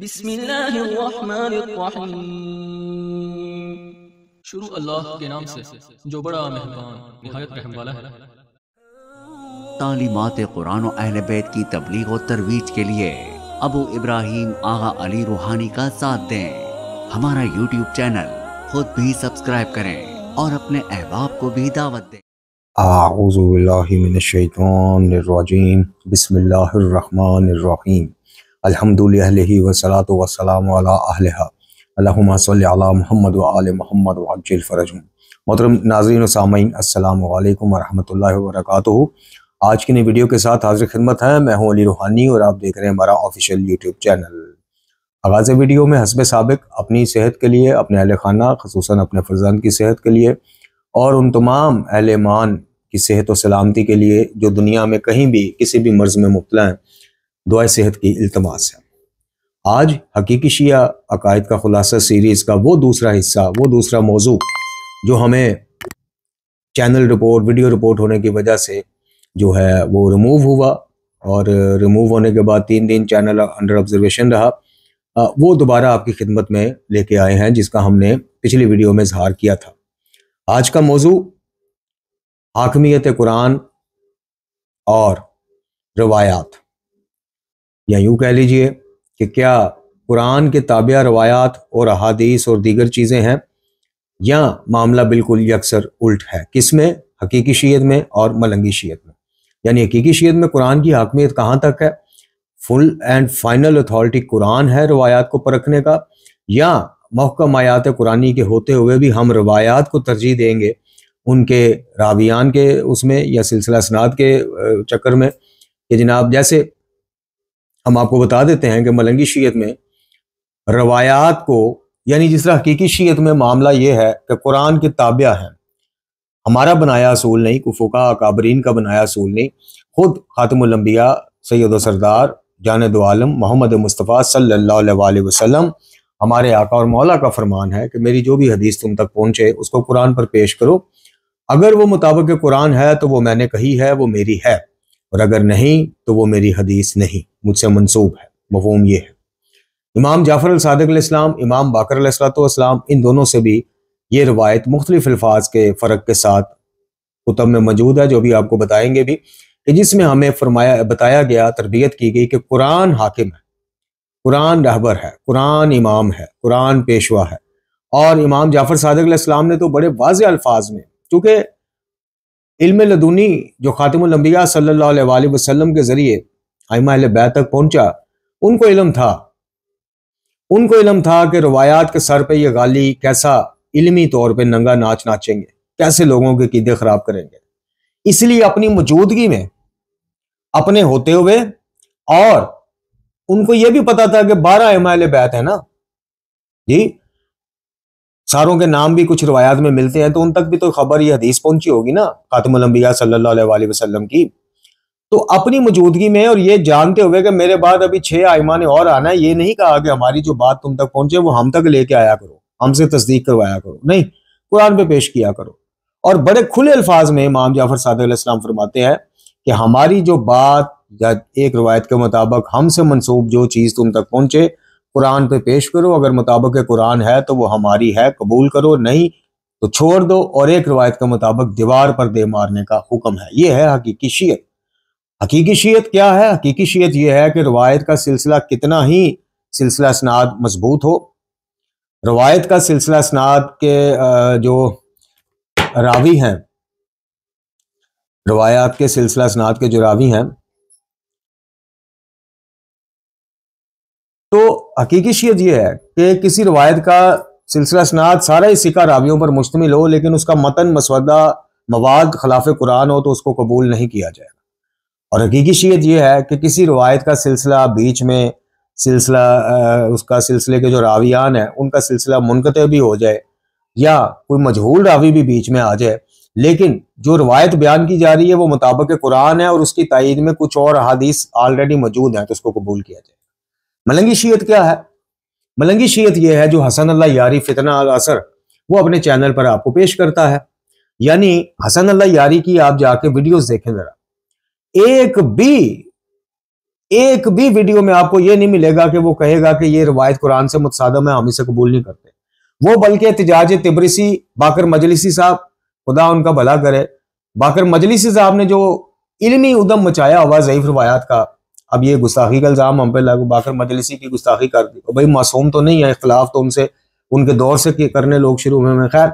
बिस्मिल्लाहिर्रहमानिर्रहीम। शुरू अल्लाह के नाम से जो बड़ा मेहरबान निहायत रहम वाला है। तालीमात कुरान और अहले बैत की तबलीग और तरवीज के लिए अबू इब्राहिम आगा अली रूहानी का साथ दें। हमारा यूट्यूब चैनल खुद भी सब्सक्राइब करें और अपने अहबाब को भी दावत दें। आऊज़ु बिल्लाहि मिनश्शैतानिर्रजीम। बिस्मिल्लाहिर्रहमानिर्रहीम। अल्हम्दुलिल्लाहि वस्सलातु वस्सलामु अला अहलिहा। अल्लाहुम्मा सल्लि अला मुहम्मद व आले मुहम्मद व अज्जिल फरजहुम। मोहतरम नाज़रीन व सामीन, अस्सलामु अलैकुम व रहमतुल्लाहि व बरकातुहू। आज की नई वीडियो के साथ हाजिर खिदमत है। मैं हूं अली रूहानी और आप देख रहे हैं हमारा ऑफिशियल यूट्यूब चैनल। आगाज़ वीडियो में हस्बे साबिक अपनी सेहत के लिए, अपने अहले खाना ख़ुसूसन अपने फ़र्ज़ान की सेहत के लिए और उन तमाम अहले ईमान की सेहत और सलामती के लिए जो दुनिया में कहीं भी किसी भी मर्ज़ में मुब्तला हैं, दुआ सेहत की इल्तमास है। आज हकीकी शिया अकायद का खुलासा सीरीज़ का वो दूसरा हिस्सा, वो दूसरा मौजू जो हमें चैनल रिपोर्ट, वीडियो रिपोर्ट होने की वजह से जो है वो रिमूव हुआ और रिमूव होने के बाद 3 दिन चैनल अंडर ऑब्जर्वेशन रहा, वो दोबारा आपकी खिदमत में लेके आए हैं, जिसका हमने पिछली वीडियो में इजहार किया था। आज का मौजू हाकमियत कुरान और रवायात, या यूँ कह लीजिए कि क्या कुरान के ताबिया रवायात और अहादीस और दीगर चीज़ें हैं, या मामला बिल्कुल यकसर उल्ट है। किसमें? हकीकी शियत में और मलंगी शियत में। यानी हकीकी शियत में कुरान की हाकमियत कहाँ तक है, full and final authority Quran है रवायात को परखने का, या महकम आयात कुरानी के होते हुए भी हम रवायात को तरजीह देंगे उनके रावियान के उसमें या सिलसिला सनाद के चक्कर में। कि जनाब, जैसे हम आपको बता देते हैं कि मलंगी शियत में रवायात को, यानी जिस तरह हकीकी शियत में मामला ये है कि कुरान के ताबिया है, हमारा बनाया असूल नहीं, कुफुका अकाबरीन का बनाया असूल नहीं, खुद खातिमुल अंबिया सैयद व सरदार जाने दो आलम मोहम्मद मुस्तफ़ा सल्लल्लाहु अलैहि वसल्लम, हमारे आका और मौला का फरमान है कि मेरी जो भी हदीस तुम तक पहुंचे उसको कुरान पर पेश करो। अगर वो मुताबिक कुरान है तो वो मैंने कही है, वो मेरी है, और अगर नहीं तो वो मेरी हदीस नहीं, मुझसे मंसूब है। मफ़हूम ये है। इमाम जाफ़र अल-सादिक़ अलैहिस्सलाम, इमाम बाकर अलैहिस्सलाम, इन दोनों से भी ये रवायत मुख्तलिफ अल्फाज के फ़र्क के साथ कुतब में मौजूद है, जो भी आपको बताएंगे भी, कि जिसमें हमें बताया गया, तरबियत की गई कि कुरान हाकिम है, कुरान रहबर है, कुरान इमाम है, कुरान पेशवा है। और इमाम जाफ़र सादिक़ अलैहिस्सलाम ने तो बड़े वाज़ेह अल्फाज में, चूँकि इल्म लदुनी जो खातिमुल अंबिया सल्लल्लाहु अलैहि वसल्लम के ज़रिए आइम्मा अहले बैत तक पहुँचा, उनको इल्म था कि रवायात के सर पे ये गाली कैसा इल्मी तौर पे नंगा नाच नाचेंगे, कैसे लोगों के कीदे खराब करेंगे। इसलिए अपनी मौजूदगी में, अपने होते हुए, और उनको यह भी पता था कि 12 आइम्मा अहले बैत है ना जी, सारों के नाम भी कुछ रवायात में मिलते हैं, तो उन तक भी तो खबर, ये हदीस पहुंची होगी ना खातिमुल अंबिया सल्लल्लाहु अलैहि वसल्लम की। तो अपनी मौजूदगी में और ये जानते हुए कि मेरे बाद अभी 6 आइमा ने और आना है, ये नहीं कहा कि हमारी जो बात तुम तक पहुंचे वो हम तक लेके आया करो, हमसे तस्दीक करवाया करो, नहीं, कुरान पे पेश किया करो। और बड़े खुले अल्फाज में इमाम जाफर सादिक़ अलैहिस्सलाम फरमाते हैं कि हमारी जो बात, या एक रवायत के मुताबिक हमसे मंसूब जो चीज़ तुम तक पहुंचे कुरान पे पेश करो, अगर मुताबिक कुरान है तो वो हमारी है, कबूल करो, नहीं तो छोड़ दो। और एक रवायत के मुताबिक दीवार पर दे मारने का हुक्म है। ये है हकीकी शियत। हकीकी शियत क्या है? हकीकी शियत यह है कि रवायत का सिलसिला कितना ही सिलसिला सनाद मजबूत हो, रवायत का सिलसिला सनाद के जो रावी हैं, रवायात के सिलसिला सनाद के जो रावी हैं, तो हकीकी शियत यह है कि किसी रवायत का सिलसिला सनाद सारा ही सिका रावियों पर मुश्तमिल हो, लेकिन उसका मतन मसवदा मवाद खिलाफ कुरान हो तो उसको कबूल नहीं किया जाएगा। और हकीकी शियत यह है कि किसी रवायत का सिलसिला बीच में उसका सिलसिले के जो रावियान है उनका सिलसिला मुनक़ते भी हो जाए, या कोई मजहूल रावी भी बीच में आ जाए, लेकिन जो रवायत बयान की जा रही है वो मुताबिक कुरान है और उसकी तायीद में कुछ और अहादीस ऑलरेडी मौजूद हैं, तो उसको कबूल किया जाए। मलंगी शियत क्या है? मलंगी शियत यह है जो हसन अल्लाह यारी फितना अल असर वो अपने चैनल पर आपको पेश करता है। यानी हसन अल्लाह यारी की आप जाके वीडियोस देखें जरा, एक भी एक भी वीडियो में आपको ये नहीं मिलेगा कि वो कहेगा कि ये रवायत कुरान से मुतसादम है, हम इसे कबूल नहीं करते। वो बल्कि एहतिजाज तिब्रिसी बाकर मजलिसी साहब, खुदा उनका भला करे, बाकर मजलिसी साहब ने जो इल्मी उदम मचाया हुआ ज़ईफ रवायात का, अब ये गुस्ताखी का इल्जाम हम पे लागू, बाकर मजलिसी की गुस्ताखी कर दी। भाई मासूम तो नहीं है, इख्तलाफ तो उनसे उनके दौर से करने लोग शुरू में। खैर,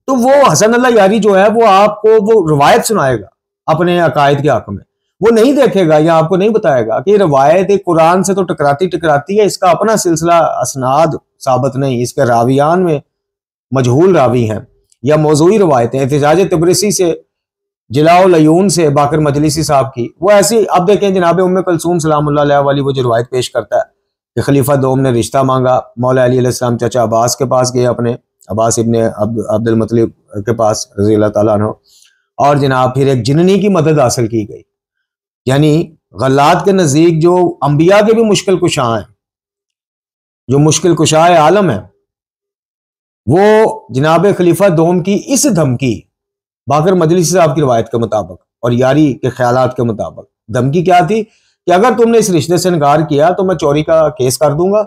तो वो हसन अल्लाह यारी जो है वो आपको वो रवायत सुनाएगा अपने अकायद के हक में। वो नहीं देखेगा या आपको नहीं बताएगा कि रवायत कुरान से तो टकराती टकराती है, इसका अपना सिलसिला असनाद साबित नहीं, इसके रावियान में मजहूल रावी हैं या मौजूई रवायतें। एहतिजाज तिब्रिसी से, जिलाउल अयून से बाकर मजलिसी साहब की वो ऐसी, अब देखें जनाब उम्मे कुलसूम सलामुल्लाह अलैहा वाली वो जो रवायत पेश करता है कि खलीफा दोम ने रिश्ता मांगा, मौला अली अलैहिस्सलाम चाचा अब्बास के पास गए, अपने अब्बास इब्ने अब्दुल मुत्तलिब के पास रज़ी अल्लाह ताला अन्हु, और जनाब फिर एक जिन्नी की मदद हासिल की गई। यानी गल्लात के नज़दीक जो अंबिया के भी मुश्किल कुशा हैं, जो मुश्किल कुशाए आलम है, वो जनाब खलीफा दोम की इस धमकी बाकर मजलिसी साहब की रवायत के मुताबिक और यारी के ख्यालात के मुताबिक धमकी क्या थी कि अगर तुमने इस रिश्ते से इनकार किया तो मैं चोरी का केस कर दूंगा,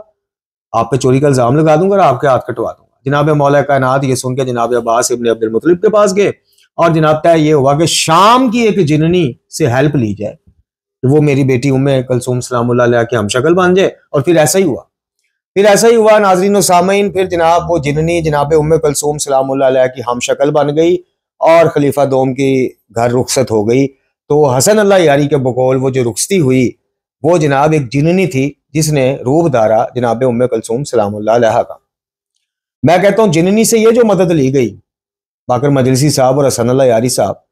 आप पे चोरी का इल्जाम लगा दूंगा और आपके हाथ कटवा दूंगा। जनाब मौला कायनात ये सुन के जनाब अब्बास इब्ने अब्दुल मुत्तलिब के पास गए और जनाब तय ये हुआ कि शाम की एक जिन्नी से हेल्प ली जाए कि वो मेरी बेटी उम्मे कुलसूम सलामुल्लाह अलैहा की हमशक्ल बन जाए। और फिर ऐसा ही हुआ नाज़रीन व सामीन। फिर जनाब वो जिन्नी जनाब उम्मे कुलसूम सलामुल्लाह अलैहा की हमशक्ल बन गई और खलीफा दोम की घर रुखसत हो गई। तो हसन अल्लाह यारी के बकौल वो जो रुखसती हुई वो जनाब एक जिन्नी थी जिसने रूप धारा जनाब उम्मे कुलसूम सलामुल्लाह अलैहा का। मैं कहता हूँ जिन्नी से ये जो मदद ली गई बाकर मजलिसी साहब और हसन अल्लाह यारी साहब,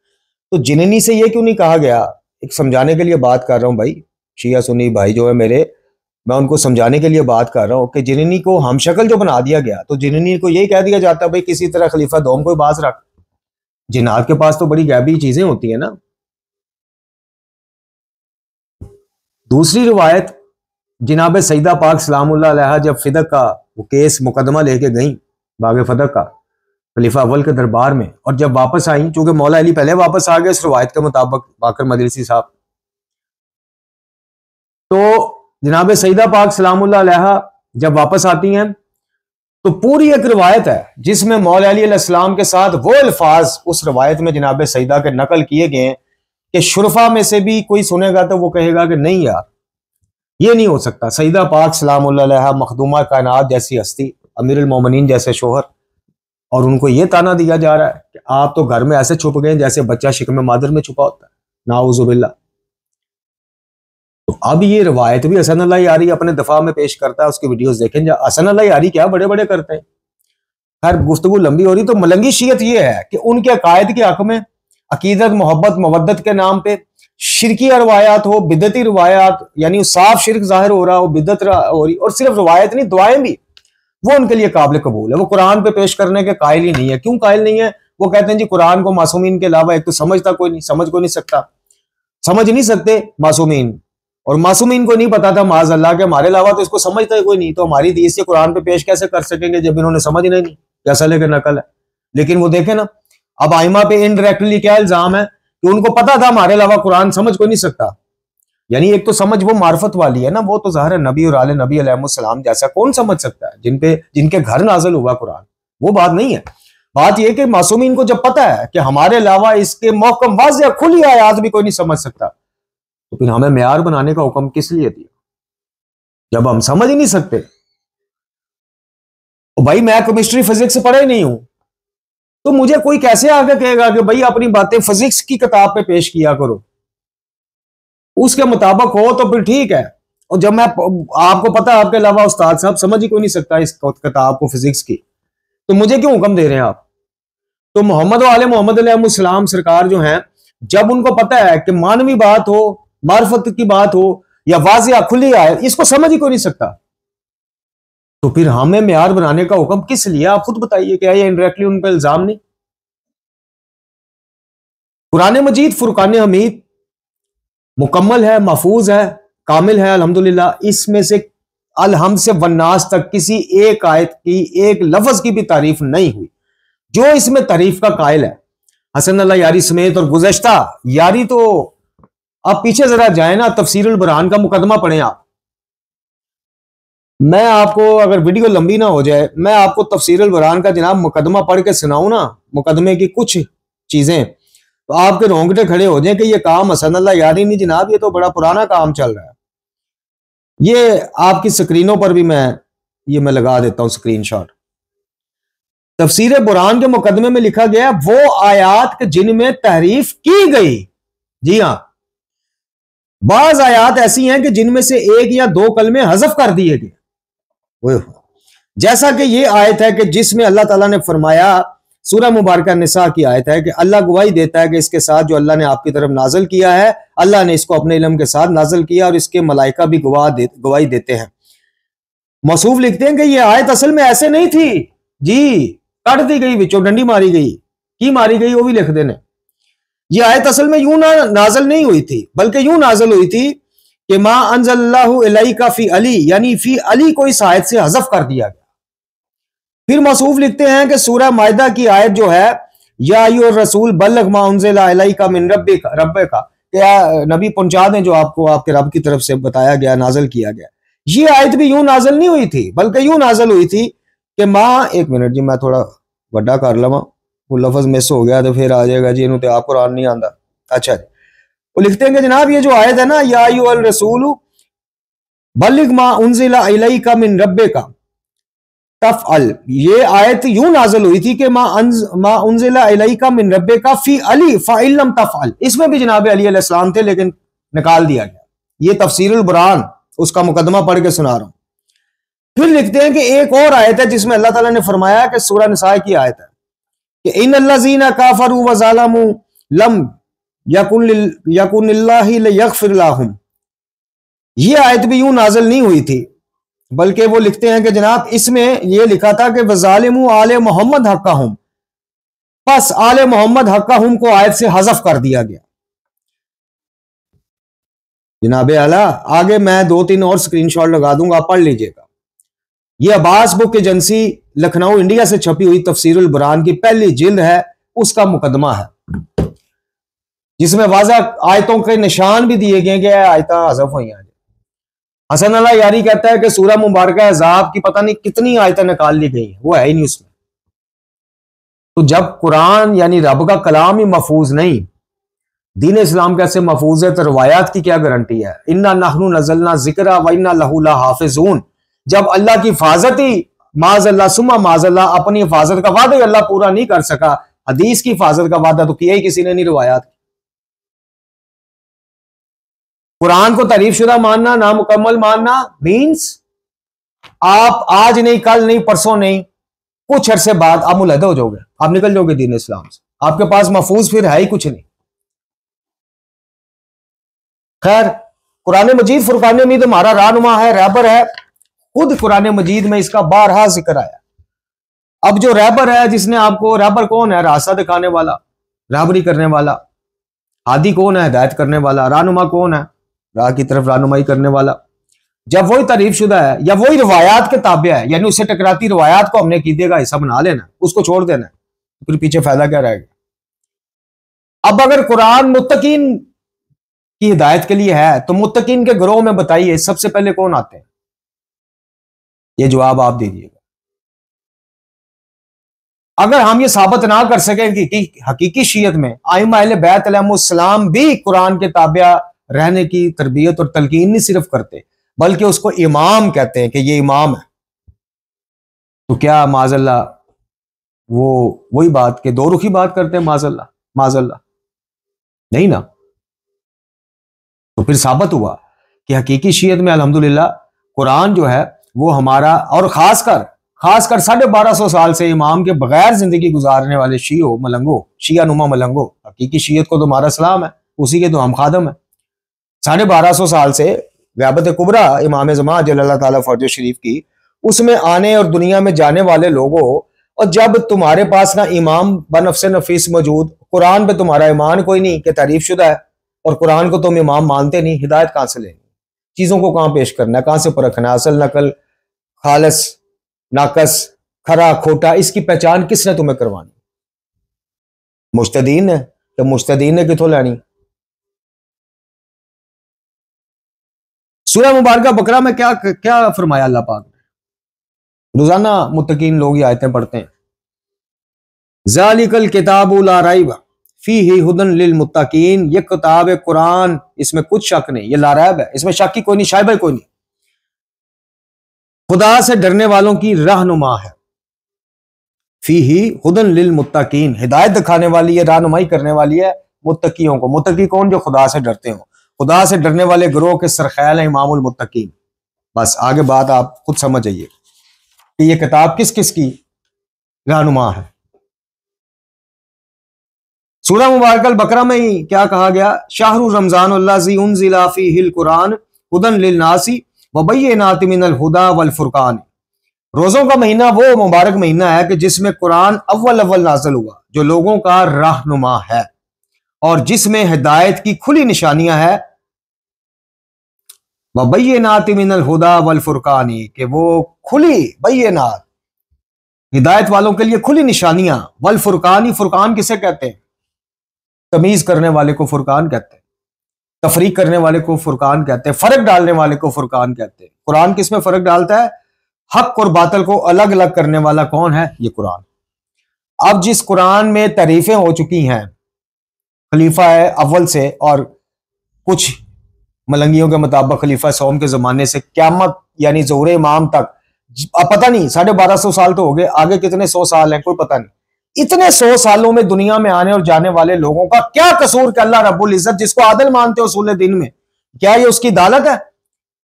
तो जिन्नी से ये क्यों नहीं कहा गया, एक समझाने के लिए बात कर रहा हूँ भाई, शिया सुन्नी भाई जो है मेरे, मैं उनको समझाने के लिए बात कर रहा हूँ कि जिन्नी को हमशक्ल जो बना दिया गया, तो जिन्नी को यही कह दिया जाता भाई किसी तरह खलीफा दोम को बाज रख। जिन्नात के पास तो बड़ी गैबी चीजें होती है ना। दूसरी रिवायत, जनाब सईदा पाक सलामुल्लाह अलैहा जब फिदक का वो केस मुकदमा लेके गई बाग फदक का खलीफा अव्वल के दरबार में, और जब वापस आई, चूंकि मौला अली पहले वापस आ गए इस रिवायत के मुताबिक बाकर मजलिसी साहब, तो जनाब सईदा पाक सलामुल्लाह अलैहा जब वापस आती हैं तो पूरी एक रिवायत है जिसमें मौला अली अलैहिस्सलाम के साथ वो अल्फाज उस रिवायत में जनाब सईदा के नकल किए गए हैं कि शुरफा में से भी कोई सुनेगा तो वो कहेगा कि नहीं यार ये नहीं हो सकता। सईदा पाक सलामुल्लाह अलैहा मखदूमा कायनात जैसी हस्ती, अमीरुल मोमिनीन जैसे शोहर, और उनको ये ताना दिया जा रहा है कि आप तो घर में ऐसे छुप गए जैसे बच्चा शिकम मादर में छुपा होता है, नाउजुबिल्लाह। तो अब ये रिवायत भी हसन अल्लाह यारी अपने दफा में पेश करता है, उसकी वीडियोस देखें। हसन अल्लाह यारी क्या बड़े बड़े करते हैं। खैर गुफ्तगू लंबी हो रही, तो मलंगी शीयत ये है कि उनके अकायद के हक में अकीदत मोहब्बत मवद्दत के नाम पे शिरकी रवायात हो, बिदती रवायात, यानी साफ शिरक जाहिर हो रहा हो, बिदत हो रही, और सिर्फ रवायत नहीं दुआएं भी वो उनके लिए काबिल कबूल है। वो कुरान पे पेश करने के कायल ही नहीं है। क्यों कायल नहीं है? वो कहते हैं जी कुरान को मासूमीन के अलावा एक तो समझता कोई नहीं, समझ को नहीं सकता, समझ नहीं सकते मासूमीन, और मासूमीन को नहीं पता था माज अल्लाह के हमारे अलावा तो इसको समझता ही कोई नहीं, तो हमारी दीस से कुरान पे पेश कैसे कर सकेंगे जब इन्होंने समझ नहीं कैसा लेकर नकल है। लेकिन वो देखे ना, अब आइमा पे इनडायरेक्टली क्या इल्जाम है कि उनको पता था हमारे अलावा कुरान समझ को नहीं सकता। यानी एक तो समझ वो मार्फत वाली है ना, वो तो ज़ाहिर है नबी और आले नबी अलैहिस्सलाम जैसा कौन समझ सकता है जिनके घर नाज़िल हुआ कुरान, वो बात नहीं है। बात यह कि मासूमीन को जब पता है कि हमारे अलावा इसके महकम वाज़ेह खुली आयात भी कोई नहीं समझ सकता, तो फिर हमें मेयार बनाने का हुक्म किस लिए दिया जब हम समझ ही नहीं सकते। तो भाई मैं केमिस्ट्री फिजिक्स पढ़ा ही नहीं हूं, तो मुझे कोई कैसे आगे कहेगा कि भाई अपनी बातें फिजिक्स की किताब पे पेश किया करो, उसके मुताबिक हो तो फिर ठीक है। और जब मैं आपको पता है आपके अलावा उस्ताद साहब समझ ही कोई नहीं सकता इस किताब को फिजिक्स की, तो मुझे क्यों हुक्म दे रहे हैं आप? तो मोहम्मद वाले मोहम्मद अलैहिस्सलाम सरकार जो हैं, जब उनको पता है कि मानवी बात हो, मार्फत की बात हो या वाज़ेह खुली आए, इसको समझ ही कोई नहीं सकता, तो फिर हमें मेयार बनाने का हुक्म किस लिए? आप खुद बताइए, क्या ये इनडायरेक्टली उन पर इल्जाम नहीं? कुरान मजीद फुरकान हमीद मुकम्मल है, महफूज है, कामिल है अल्हम्दुलिल्लाह। इसमें से अलहम्द से वन्नास तक किसी एक आयत की एक लफ्ज की भी तारीफ नहीं हुई। जो इसमें तारीफ का कायल है हसन अल्लाह यारी समेत, और गुज़श्ता यारी तो आप पीछे जरा जाए ना, तफसीरुल बुरहान का मुकदमा पढ़ें आप। मैं आपको, अगर वीडियो लंबी ना हो जाए, मैं आपको तफसीरुल बुरहान का जनाब मुकदमा पढ़ के सुनाऊं ना, मुकदमे की कुछ चीजें, तो आपके रोंगटे खड़े हो जाए कि ये काम हसन अल्लाह यारी नहीं जनाब, ये तो बड़ा पुराना काम चल रहा है। ये आपकी स्क्रीनों पर भी मैं लगा देता हूं स्क्रीनशॉट। तफसीर बुरहान के मुकदमे में लिखा गया वो आयात जिनमें तहरीफ की गई। जी हां, बाज आयात ऐसी हैं कि जिनमें से एक या दो कलमे हजफ कर दिए गए, जैसा कि ये आयत है कि जिसमें अल्लाह ताला ने फरमाया, सूरह मुबारक निसा की आयत है कि अल्लाह गवाही देता है कि इसके साथ जो अल्लाह ने आपकी तरफ नाजल किया है, अल्लाह ने इसको अपने इल्म के साथ नाजल किया और इसके मलाइका भी गवाही देते हैं। मौसूफ लिखते हैं कि ये आयत असल में ऐसे नहीं थी जी, कट दी गई, विचों डंडी मारी गई, की मारी गई, वो भी लिख देने। ये आयत असल में यूं नाजल नहीं हुई थी, बल्कि यूं नाजल हुई थी कि मा अंज़लल्लाहु इलैका फी अली, यानी फी अली को इस आयत से हज़फ कर दिया गया। फिर मौसूफ लिखते हैं कि सूरह माइदा की आयत जो है, या अय्युहर रसूल बल्लिग मा उनज़िला इलैका मिन रब्बिका, क्या नबी पहुंचा दें जो आपको आपके रब की तरफ से बताया गया, नाजल किया गया। ये आयत भी यूं नाजल नहीं हुई थी, बल्कि यूं नाजल हुई थी कि मां, एक मिनट जी, मैं थोड़ा वड्डा कर लवा, वो लफ्ज मिस हो गया तो फिर आ जाएगा जी इन्हों ते आप कुरान नहीं आंदा। अच्छा जी, वो लिखते हैं कि जनाब ये जो आयत है ना, या अय्युहल रसूल बल्लिग मा उनज़िला इलैका मिन रब्बिका तफ़अल, ये आयत यूं नाजल हुई थी कि मा उनज़िला इलैका मिन रब्बिका फी अली फ़इल्लम तफ़अल, इसमें भी जनाब अली अलैहिस्सलाम थे लेकिन निकाल दिया गया। ये तफसीरुल बुरहान उसका मुकदमा पढ़ के सुना रहा हूं। फिर लिखते हैं कि एक और आयत है जिसमें अल्लाह ताला ने फरमाया कि सूरह निसा की आयत है कि इन्नल्लज़ीना काफरू व ज़लमू लम यकुनिल्लाहु लियग़फ़िर लहुम, ये आयत भी यूं नाज़िल नहीं हुई थी, बल्कि वो लिखते हैं कि जनाब इसमें यह लिखा था कि वज़ालिमू आले मोहम्मद हक़्क़हुम, बस आले मोहम्मद हक़्क़हुम को आयत से हज़फ कर दिया गया। जनाब आला, आगे मैं 2-3 और स्क्रीनशॉट लगा दूंगा, आप पढ़ लीजिएगा। यह Abbas book agency Lucknow India से छपी हुई तफसीरुल बुरहान की पहली जिल्द है, उसका मुकदमा है, जिसमें वाज़ह आयतों के निशान भी दिए गए कि आयता हज़फ हुई हैं। हसन अल्लाह यारी कहता है कि सूरह मुबारक अहज़ाब की पता नहीं कितनी आयतें निकाल ली गई, वो है ही नहीं उसमें। तो जब कुरान यानी रब का कलाम ही महफूज नहीं, दीन इस्लाम कैसे महफूज है, तो रवायात की क्या गारंटी है। इन्ना नहनु नज़लना ज़िक्रा व इन्ना लहू लहाफ़िज़ून, जब अल्लाह की हिफाजत ही माज़अल्लाह सुम्मा माज़अल्लाह, अपनी हिफाजत का वादा ही अल्लाह पूरा नहीं कर सका, हदीस की हिफाजत का वादा तो किया ही किसी ने नहीं, रवायात। कुरान को तारीफ शुदा मानना, नामुकम्मल मानना मीन्स आप आज नहीं, कल नहीं, परसों नहीं, कुछ अरसे बाद आप मुलहदा हो जाओगे, आप निकल जाओगे दीन इस्लाम से, आपके पास महफूज फिर है ही कुछ नहीं। खैर, कुरान मजीद फुरकान उम्मीद हमारा रहनुमा है, रहबर है, खुद कुरान मजीद में इसका बारहा जिक्र आया। अब जो रहबर है, जिसने आपको, रहबर कौन है, रास्ता दिखाने वाला, रहबरी करने वाला। हादी कौन है, हिदायत करने वाला। रहनुमा कौन है, राह की तरफ रहनुमाई करने वाला। जब वही तारीफ शुदा है या वही रवायात के ताबे है, यानी उससे टकराती रवायात को हमने कीदेगा हिस्सा बना लेना, उसको छोड़ देना, फिर पीछे फायदा क्या रहेगा। अब अगर कुरान मुत्तकीन की हिदायत के लिए है, तो मुत्तकीन के ग्रोह में बताइए सबसे पहले कौन आते हैं, ये जवाब आप दीजिएगा। अगर हम ये साबित ना कर सकें कि हकीकी शीयत में आइमा अहले बैत अलैहिस्सलाम भी कुरान के ताबिया रहने की तरबियत और तलकीन नहीं सिर्फ करते, बल्कि उसको इमाम कहते हैं कि ये इमाम है, तो क्या माज़अल्लाह वो वही बात के दो रुखी बात करते हैं, माज़अल्लाह माज़अल्लाह नहीं ना। तो फिर साबित हुआ कि हकीकी शीयत में अल्हम्दुलिल्लाह कुरान जो है वो हमारा, और खासकर 1250 साल से इमाम के बगैर जिंदगी गुजारने वाले शीओ मलंगो, शिया नुमा मलंगो, हकीकी शीयत को तो हमारा सलाम है, उसी के तो हम खादम है। 1250 साल से ग़ैबत कुबरा इमाम ज़मान जल्लल्लाहु ताला फर्ज शरीफ की, उसमें आने और दुनिया में जाने वाले लोगों, और जब तुम्हारे पास ना इमाम बनफ्स नफीस मौजूद, कुरान पे तुम्हारा ईमान कोई नहीं कि तारीफ शुदा है, और कुरान को तुम इमाम मानते नहीं, हिदायत कहां से लेनी, चीजों को कहां पेश करना है, कहां से परखना है, असल नकल, खालस नाकस, खरा खोटा, इसकी पहचान किसने तुम्हें करवानी, मुज्तदीन ने, तो मुज्तदीन ने किथों लैनी। सूरह मुबारक बकरा में क्या क्या फरमाया अल्लाह पाक ने? रोजाना मुत्तकीन लोग ये आयतें पढ़ते हैं। ज़ालिकल किताबु ला रैब फीही हुदन लिल मुत्तकीन, ये किताब है कुरान, इसमें कुछ शक नहीं, ये ला रैब है, इसमें शक की कोई नहीं, शायबा कोई नहीं, खुदा से डरने वालों की रहनुमा है। फीही हुदन लिल मुत्तकीन, हिदायत दिखाने वाली है, रहनुमाई करने वाली है मुत्तकियों को। मुत्तकी कौन? जो खुदा से डरते हो। खुदा से डरने वाले ग्रोह के सरखैल है इमामुल मुत्तकीन। बस आगे बात आप खुद समझ जाइए कि ये किताब किस किस की रहनुमा है। सूरह मुबारक अल बकरा में ही क्या कहा गया? शाहरु रमजान अल्लाज़ी उनज़िला फ़ीहिल कुरान हुदन लिन्नासी व बय्यिनातिन मिनल हुदा वल फुरकान। रोजों का महीना वो मुबारक महीना है कि जिसमें कुरान अव्वल अव्वल नाज़िल हुआ, जो लोगों का रहनुमा है और जिसमें हिदायत की खुली निशानियां है। व बय्यिनातिन मिनल हुदा वल फुरकानी, कि वो खुली बय्यिनात हिदायत वालों के लिए खुली निशानियां। वल फुरकानी, फुरकान किसे कहते हैं? तमीज करने वाले को फुरकान कहते हैं, तफरीक करने वाले को फुरकान कहते हैं, फर्क डालने वाले को फुरकान कहते हैं। कुरान किस में फर्क डालता है? हक और बातिल को अलग अलग करने वाला कौन है? ये कुरान। अब जिस कुरान में तारीफें हो चुकी हैं खलीफा है अव्वल से, और कुछ मलंगियों के मुताबिक खलीफा सौम के जमाने से क्यामत यानी ज़ोहर इमाम तक, अब पता नहीं 1250 साल तो हो गए, आगे कितने 100 साल हैं कोई पता नहीं। इतने 100 सालों में दुनिया में आने और जाने वाले लोगों का क्या कसूर कि अल्लाह रब्बुल इज्जत जिसको आदिल मानते हो उसूल दिन में, क्या ये उसकी अदालत है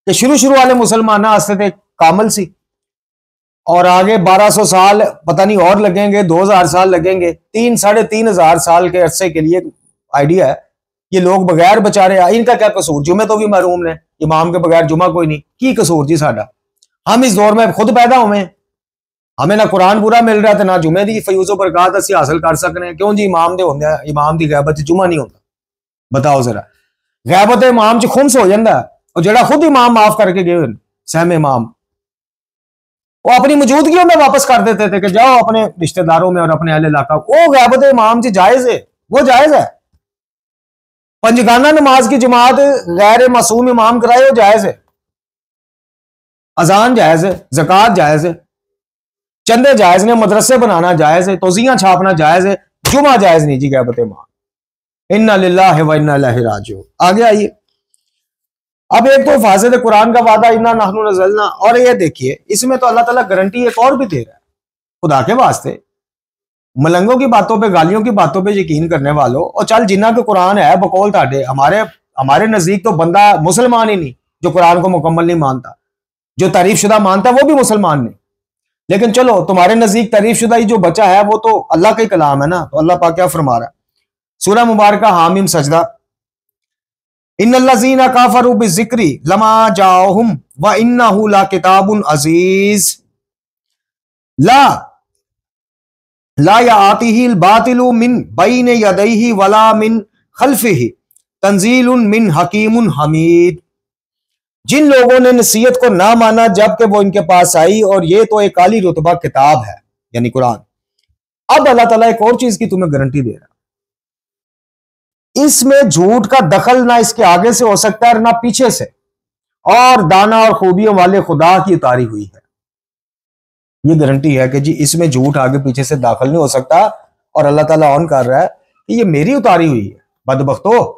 कि शुरू वाले मुसलमान हंसते थे कामल सी, और आगे 1200 साल पता नहीं और लगेंगे, 2000 साल लगेंगे, 3-3.5 साल के अरसे के लिए आइडिया है ये लोग बगैर बेचारे, इनका क्या कसूर? जुमे तो भी महरूम ने, इमाम के बगैर जुमा कोई नहीं, की कसूर जी साडा? हम इस दौर में खुद पैदा हुए, हमें ना कुरान पूरा मिल रहा था ना जुमे दी फयूज़ो बरकत असी हासिल कर सकते हैं। क्यों जी? इमाम दे होंदे, इमाम दी गैबत जुमा नहीं होता। बताओ जरा, गैबत इमाम च खुम्स हो जाता है, और जड़ा खुद इमाम माफ करके गए सहम इमाम, वो अपनी मौजूदगी में वापस कर देते थे कि जाओ अपने रिश्तेदारों में और अपने अहले इलाका। वो गैबत इमाम च जायज है, वो जायज है। पंजगाना नमाज की जमात गैर मासूम इमाम कराए, वो जायज है। अजान जायज है, ज़कात जायज है, चंदे जायज ने, मदरसे बनाना जायज है, तोजियां छापना जायज है, जुमा जायज नहीं जी गैबत इमाम। इन्ना लिल्लाहि व इन्ना इलैहि राजिऊन। आगे आइए, अब एक तो हिफाज़त कुरान का वादा, इन्ना नहनु नज़लना, और ये देखिए इसमें तो अल्लाह ताला गारंटी एक और भी दे रहा है। खुदा के वास्ते मलंगों की बातों पे, गालियों की बातों पे यकीन करने वालों, और चल जिन्ना के कुरान है बकौल ताडे, हमारे नजदीक तो बंदा मुसलमान ही नहीं जो कुरान को मुकम्मल नहीं मानता, जो तारीफ शुदा मानता है वो भी मुसलमान नहीं। लेकिन चलो तुम्हारे नजदीक तारीफ शुदा ही जो बचा है वो तो अल्लाह का ही कलाम है ना। तो अल्लाह पाक क्या फरमा रहा है? सूरह मुबारक हामीम सजदा, इन्नल्लज़ीना काफरू बिज़िक्री लमा जाअहुम व इन्नहु ला किताबुन अजीज ला यातिहिल बातिलु मिन बैन यदैहि वला मिन खल्फिहि तंजीलुन मिन हकीमुन हमीद। जिन लोगों ने नसीहत को ना माना जबकि वो इनके पास आई, और ये तो एक काली रुतबा किताब है यानी कुरान। अब अल्लाह ताला एक और चीज की तुम्हें गारंटी दे रहा है, इसमें झूठ का दखल ना इसके आगे से हो सकता है ना पीछे से, और दाना और खूबियों वाले खुदा की उतारी हुई है। ये गारंटी है कि जी इसमें झूठ आगे पीछे से दाखिल नहीं हो सकता, और अल्लाह ताला ऑन कर रहा है कि ये मेरी उतारी हुई है। बदबख्तो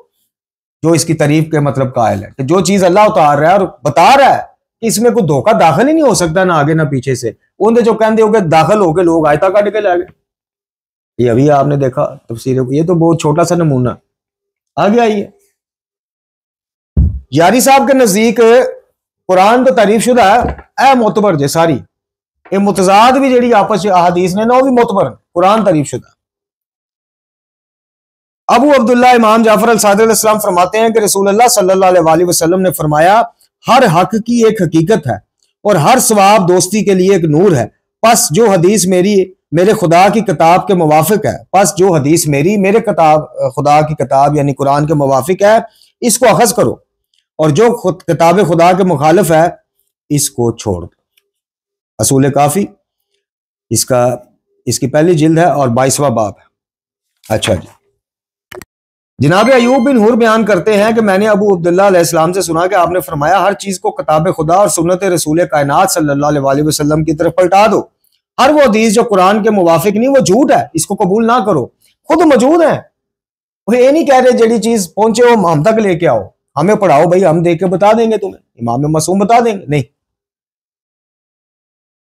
जो इसकी तारीफ के मतलब कायल है कि जो चीज अल्लाह उतार रहा है और बता रहा है कि इसमें कोई धोखा दाखिल ही नहीं हो सकता, ना आगे ना पीछे से। उनके जो कहते हो गए दाखिल हो गए लोग आयता काट के ला गए, ये अभी आपने देखा तफसीर, ये तो बहुत छोटा सा नमूना। आगे आइए, यारी साहब के नजदीक कुरान तो तारीफ शुदा है, मोतबर जे सारी ये मुतजाद भी जी आपस अहादीस ने ना वो भी मोतबर, कुरान तारीफ शुदा। अबू अब्दुल्ला इमाम जाफर अल सादिक अलैहिस्सलाम फरमाते हैं कि रसूलुल्लाह सल्लल्लाहु अलैहि वसल्लम ने फरमाया, हर हक की एक हकीकत है और हर सवाब दोस्ती के लिए एक नूर है। बस जो हदीस मेरे खुदा की किताब के मुवाफिक है, बस जो हदीस मेरे खुदा की किताब यानी कुरान के मुवाफिक है इसको अखज़ करो, और जो किताब खुदा के मुखालिफ है इसको छोड़ दो। असूल काफी इसकी पहली जिल्द है और 22वां बाब है। अच्छा जी, जनाब अयूब बिन हुर बयान करते हैं कि मैंने अबू अब्दुल्लाह अलैहिस्सलाम से सुना कि आपने फरमाया हर चीज को किताब खुदा और सुन्नत रसूल कायनात सल्लल्लाहु अलैहि वसल्लम की तरफ पलटा दो। हर वो हदीस जो कुरान के मुवाफिक नहीं वो झूठ है, इसको कबूल ना करो। खुद मौजूद है, वो ये नहीं कह रहे जड़ी चीज पहुंचे वो हम तक लेके आओ, हमें पढ़ाओ भाई, हम देख के बता देंगे तुम्हें, इमाम मासूम बता देंगे। नहीं,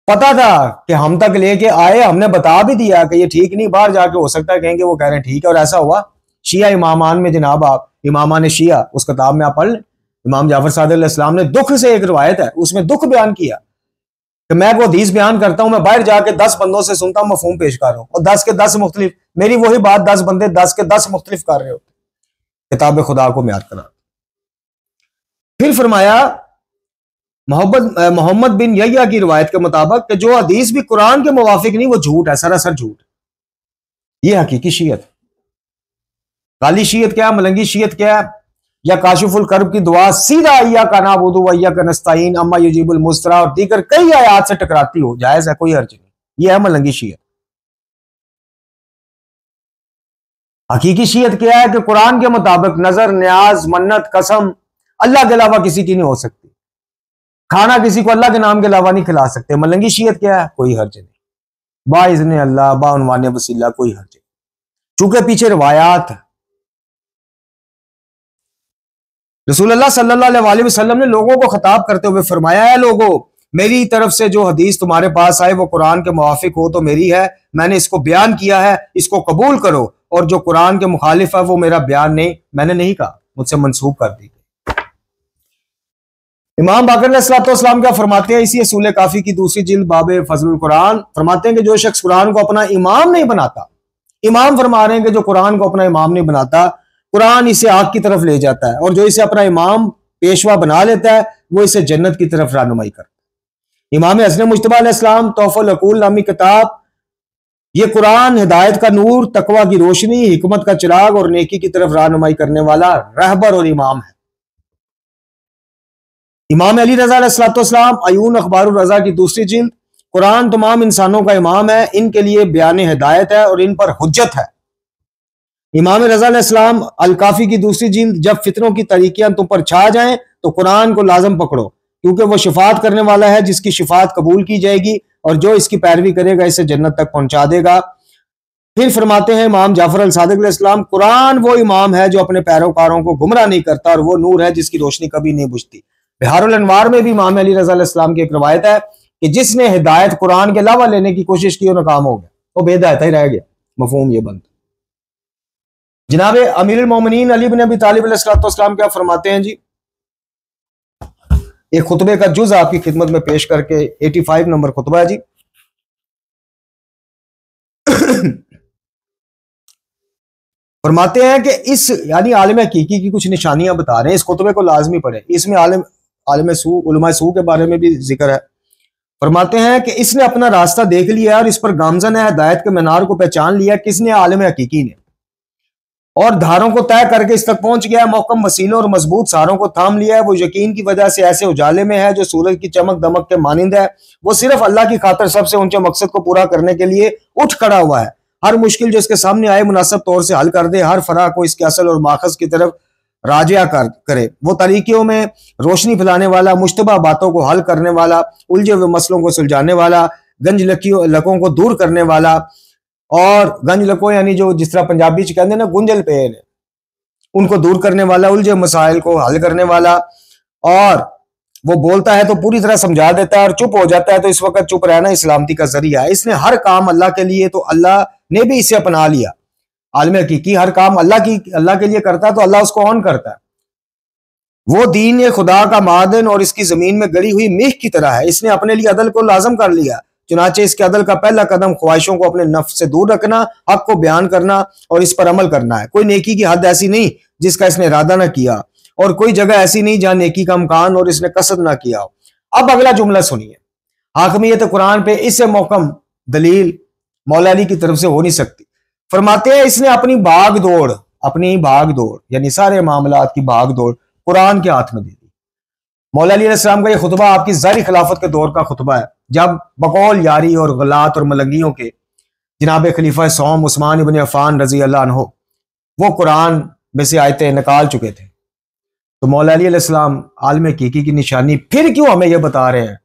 पता था कि हम तक लेके आए, हमने बता भी दिया कि ये ठीक नहीं, बाहर जाके हो सकता है कहेंगे वो कह रहे हैं ठीक है। और ऐसा हुआ शिया इमामान में, जनाब आप इमामान शिया उस किताब में आप पढ़ लें, इमाम जाफर सादिक अलैहिस्सलाम ने दुख से एक रिवायत है उसमें दुख बयान किया कि मैं वो हदीस बयान करता हूं, मैं बाहर जाके 10 बंदों से सुनता हूं, मफहूम पेश कर रहा हूं और 10 के 10 मुख्तलिफ, मेरी वही बात 10 बंदे 10 के 10 मुख्तलिफ कर रहे होते। किताब खुदा को याद करा। फिर फरमाया मोहम्मद बिन यहिया की रिवायत के मुताबिक कि जो हदीस भी कुरान के मुवाफिक नहीं वो झूठ है, सरासर झूठ। ये हकीकी शीयत। काली शीयत क्या है, मलंगी शीयत क्या है, या काशिफुल कर्ब की दुआ सीधा अय्या का नाबुदु व अय्या का नस्तईन अम्मा युजीबुल मुस्तरा और दीगर कई आयात से टकराती हो, जायज है, कोई हर्ज नहीं। ये है मलंगी शीयत। हकीकी शीयत क्या है कि कुरान के मुताबिक नजर, न्याज, मन्नत, कसम अल्लाह के अलावा किसी की नहीं हो सकती, खाना किसी को अल्लाह के नाम के अलावा नहीं खिला सकते। मलंगी शीयत क्या है, कोई हर्ज नहीं, बाइज़्ने अल्लाह बाउनवाने वसीला कोई हर्ज नहीं, चूंकि पीछे रिवायात है। रसूलुल्लाह सल्लल्लाहु अलैहि वसल्लम ने लोगों को खिताब करते हुए फरमाया है, लोगों मेरी तरफ से जो हदीस तुम्हारे पास आए वो कुरान के मुवाफिक हो तो मेरी है, मैंने इसको बयान किया है, इसको कबूल करो, और जो कुरान के मुखालिफ है वो मेरा बयान नहीं, मैंने नहीं कहा, मुझसे मंसूब कर दी। इमाम बाकर अलैहिस्सलाम क्या फरमाते हैं इसी असूल काफी की दूसरी जिल्द बाब फजलुल कुरान, फरमाते हैं कि जो शख्स कुरान को अपना इमाम नहीं बनाता, इमाम फरमा रहे हैं कि जो कुरान को अपना इमाम नहीं बनाता, कुरान इसे आग की तरफ ले जाता है, और जो इसे अपना इमाम पेशवा बना लेता है वो इसे जन्नत की तरफ रहनुमाई करता है। इमाम हसन मुज्तबा अलैहिस्सलाम तोहफुल अकूल नामी किताब, ये कुरान हिदायत का नूर, तकवा की रोशनी, हिकमत का चिराग और नेकी की तरफ रहनुमाई करने वाला रहबर और इमाम है। इमाम अली रज़ा अलैहिस्सलाम अयून अखबारुर रज़ा की दूसरी जिल्द, कुरान तमाम इंसानों का इमाम है, इनके लिए बयान हिदायत है और इन पर हुज्जत है। इमाम रज़ा अलैहिस्सलाम अल काफी की दूसरी जिल्द, जब फितरों की तरीकियां तुम पर छा जाएं तो कुरान को लाजम पकड़ो, क्योंकि वो शिफात करने वाला है जिसकी शिफात कबूल की जाएगी, और जो इसकी पैरवी करेगा इसे जन्नत तक पहुंचा देगा। फिर फरमाते हैं इमाम जाफर अल सादिक अलैहिस्सलाम, कुरान वो इमाम है जो अपने पैरोकारों को गुमराह नहीं करता, और वो नूर है जिसकी रोशनी कभी नहीं बुझती। बिहारुल अनवार में भी इमाम अली रज़ा अलैहिस्सलाम की एक रवायत है कि जिसने हिदायत कुरान के अलावा लेने की कोशिश की वो नाकाम हो गया, वो बेहिदायत ही रह गया। मफहूम ये बनता। जनाब अमीरुल मोमिनीन अली बिन अबी तालिब अलैहिस्सलाम क्या फरमाते हैं जी, एक खुतबे का जुज आपकी खिदमत में पेश करके, 85 नंबर खुतबा है जी। फरमाते हैं कि इस यानी आलिम हकीकी की कुछ निशानियां बता रहे हैं, इस खुतबे को लाजमी पढ़े, इसमें आलिम सू उलमा सू के बारे में भी जिक्र है। फरमाते हैं कि इसने अपना रास्ता देख लिया और इस पर गामजन है, हिदायत के मीनार को पहचान लिया, किसने, आलिम हकीकी ने, और धारों को तय करके इस तक पहुंच गया है, मोहकम वसीलों और मजबूत सारों को थाम लिया है। वो यकीन की वजह से ऐसे उजाले में है जो सूरज की चमक दमक के मानिंद है। वो सिर्फ अल्लाह की खातिर सबसे ऊंचे मकसद को पूरा करने के लिए उठ खड़ा हुआ है। हर मुश्किल जो इसके सामने आए मुनासिब तौर से हल कर दे, हर फराह को इसके असल और माखज की तरफ राजिया करे। वो तरीक़ों में रोशनी फैलाने वाला, मुश्तबा बातों को हल करने वाला, उलझे हुए मसलों को सुलझाने वाला, गंज लकों को दूर करने वाला, और गंज लको यानी जो जिस तरह पंजाबी च कहते हैं ना गुंजल पे ने, उनको दूर करने वाला, उलझे मसाइल को हल करने वाला। और वो बोलता है तो पूरी तरह समझा देता है, और चुप हो जाता है तो इस वक्त चुप रहना इस्लामती का जरिया है। इसने हर काम अल्लाह के लिए, तो अल्लाह ने भी इसे अपना लिया। आलिम हकीकी हर काम अल्लाह के लिए करता है तो अल्लाह उसको ऑन करता है। वो दीन खुदा का मादन और इसकी जमीन में गड़ी हुई मीख की तरह है। इसने अपने लिए अदल को लाजम कर लिया, चुनाचे इसके अदल का पहला कदम ख्वाहिशों को अपने नफ्स से दूर रखना, हक को बयान करना और इस पर अमल करना है। कोई नेकी की हद ऐसी नहीं जिसका इसने इरादा ना किया, और कोई जगह ऐसी नहीं जहां नेकी का इम्कान और इसने कसद ना किया हो। अब अगला जुमला सुनिए, हाकमियत कुरान पे इससे मोहकम दलील मौला अली की तरफ से हो नहीं सकती। फरमाते हैं इसने अपनी भाग दौड़ यानी सारे मामलात की भाग दौड़ कुरान के हाथ में दे दी। मौला अली अलैहिस्सलाम का यह खुतबा आपकी ज़ारी खिलाफत के दौर का खुतबा है, जब बकौल यारी और गलात और मलंगियों के जनाब खलीफा सौम उस्मान इब्न अफ़ान रजी अल्लाह अन्हु वो कुरान में से आयतें निकाल चुके थे। तो मौला अली अलैहिस्सलाम आलम हकीकी की निशानी फिर क्यों हमें यह बता रहे हैं?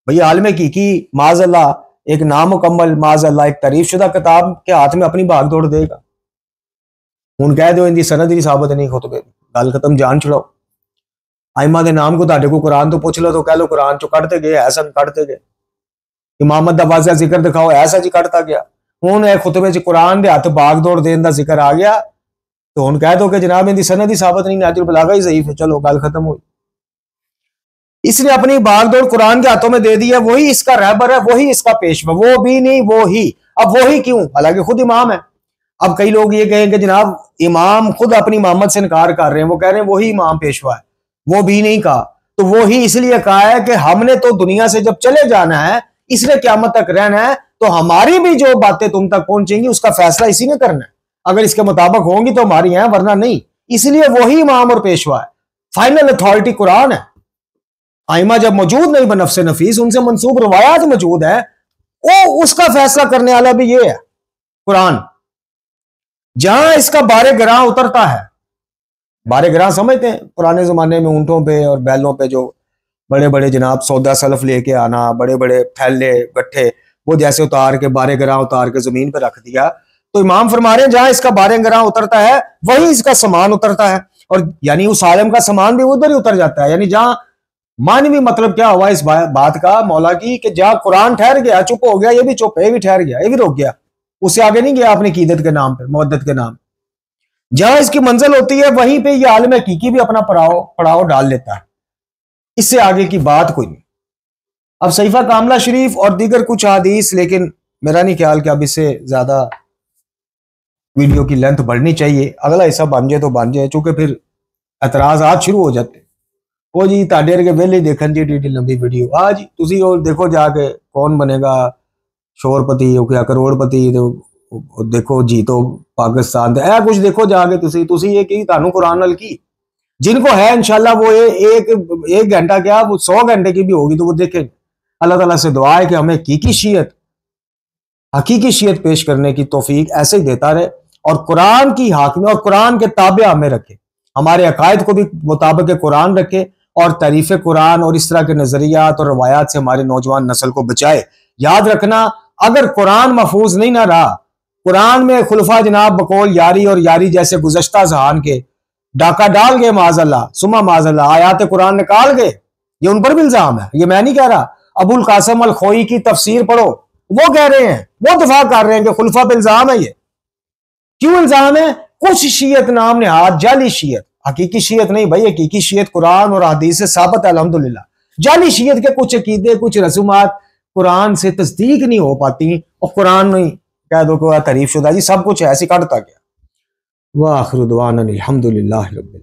भैया आलम हकीकी माज़अल्लाह एक नामुकम्मल माज़अल्लाह एक तारीफ शुदा किताब के हाथ में अपनी भाग दौड़ देगा। हूँ कह दो इनकी सनद ही साबित नहीं खुतबे, गल खत्म, जान छुड़ाओ। आइमा दे नाम को ताडे को कुरान तो पूछ लो तो कह लो कुरान चो कटते गए, ऐसा कटते गए। इमामत दा वाज़ा जिक्र दिखाओ, ऐसा जी कटता गया। हूँ एक खुतबे च कुरान दे हाथ भाग दौड़ देने का जिक्र आ गया तो हूँ कह दो कि जनाब इनकी सनद ही साबित नहीं, नाजुल बलागा ही ज़ईफ है, चलो गल खत्म हुई। इसने अपनी भागदौड़ कुरान के हाथों में दे दी है, वही इसका रहबर है, वही इसका पेशवा, वो भी नहीं वो ही। अब वो ही क्यों? हालांकि खुद इमाम है। अब कई लोग ये कहेंगे जनाब इमाम खुद अपनी इमामत से इनकार कर रहे हैं, वो कह रहे हैं वही इमाम पेशवा है, वो भी नहीं कहा। तो वो ही इसलिए कहा है कि हमने तो दुनिया से जब चले जाना है, इसलिए क़यामत तक रहना है, तो हमारी भी जो बातें तुम तक पहुंचेंगी उसका फैसला इसी ने करना है। अगर इसके मुताबिक होंगी तो हमारी हैं, वरना नहीं। इसलिए वही इमाम और पेशवा है, फाइनल अथॉरिटी कुरान है। आइमा जब मौजूद नहीं बनफ्से नफीस, उनसे मंसूब रवायात मौजूद है, वो उसका फैसला करने वाला भी ये है कुरान। जहां इसका बारे गिरां उतरता है, बारे गिरां समझते हैं पुराने जमाने में ऊंटों पे और बैलों पे जो बड़े बड़े जनाब सौदा सलफ लेके आना, बड़े बड़े थैले गट्ठे वो जैसे उतार के बारे गिरां उतार के जमीन पर रख दिया। तो इमाम फरमा रहे हैं जहां इसका बारे गिरां उतरता है वही इसका सामान उतरता है, और यानी उस आलम का सामान भी उधर ही उतर जाता है। यानी जहां मानवी मतलब क्या हुआ इस बात का मौला की कि जहां कुरान ठहर गया, चुप हो गया, ये भी चुप है, ये भी ठहर गया, ये भी रुक गया, उससे आगे नहीं गया अपनी कीदत के नाम पे, मवद्दत के नाम। जहां इसकी मंजिल होती है वहीं पे ये आलम हकीकी भी अपना पड़ाव डाल लेता है, इससे आगे की बात कोई नहीं। अब सहीफा कामला शरीफ और दीगर कुछ हदीस, लेकिन मेरा नहीं ख्याल कि अब इससे ज्यादा वीडियो की लेंथ बढ़नी चाहिए। अगला हिस्सा बन जाए तो बन जाए, चूंकि फिर एतराज़ात शुरू हो जाते। वो जी ताडे वर्गे वेले देखन जी एडी लंबी वीडियो आ जी, तुसी और देखो जाके कौन बनेगा शोरपति हो क्या करोड़पति, तो देखो जी तो पाकिस्तान ऐ कुछ देखो जाके तुसी ये की तानू कुरान नाल की। जिनको है इंशाल्लाह वो एक घंटा क्या वो 100 घंटे की भी होगी तो वो देखें। अल्लाह ताला से दुआ है कि हमें हकीकी शीयत पेश करने की तौफीक ऐसे ही देता रहे, और कुरान की हाकिम और कुरान के ताबे हमें रखे, हमारे अकायद को भी मुताबिक कुरान रखे, और तारीफ कुरान और इस तरह के नजरियात और रवायात से हमारे नौजवान नस्ल को बचाए। याद रखना अगर कुरान महफूज नहीं ना रहा, कुरान में खुलफा जनाब बकौल यारी और यारी जैसे गुज़श्ता जहान के डाका डाल गए, माज़अल्लाह सुमा माज़अल्लाह, आयात कुरान निकाल गए, ये उन पर भी इल्जाम है, ये मैं नहीं कह रहा। अबुल कासिम अल खोई की तफसीर पढ़ो, वो कह रहे हैं, वो दफा कर रहे हैं कि खुलफा पे इल्जाम है। ये क्यों इल्जाम है? कुछ शीयत नाम ने हाथ, जाली शीयत, हकीकी शीयत नहीं भाई, हकीकी शीयत कुरान और हदीस से साबित है अल्हम्दुलिल्लाह। जाली शीयत के कुछ अकीदे कुछ रसूमात कुरान से तस्दीक नहीं हो पाती, और कुरान नहीं कह दो कि तारीफ शुदा जी सब कुछ ऐसी काटता गया। वाह आखिर दुआना अल्हम्दुलिल्लाह रब्बिल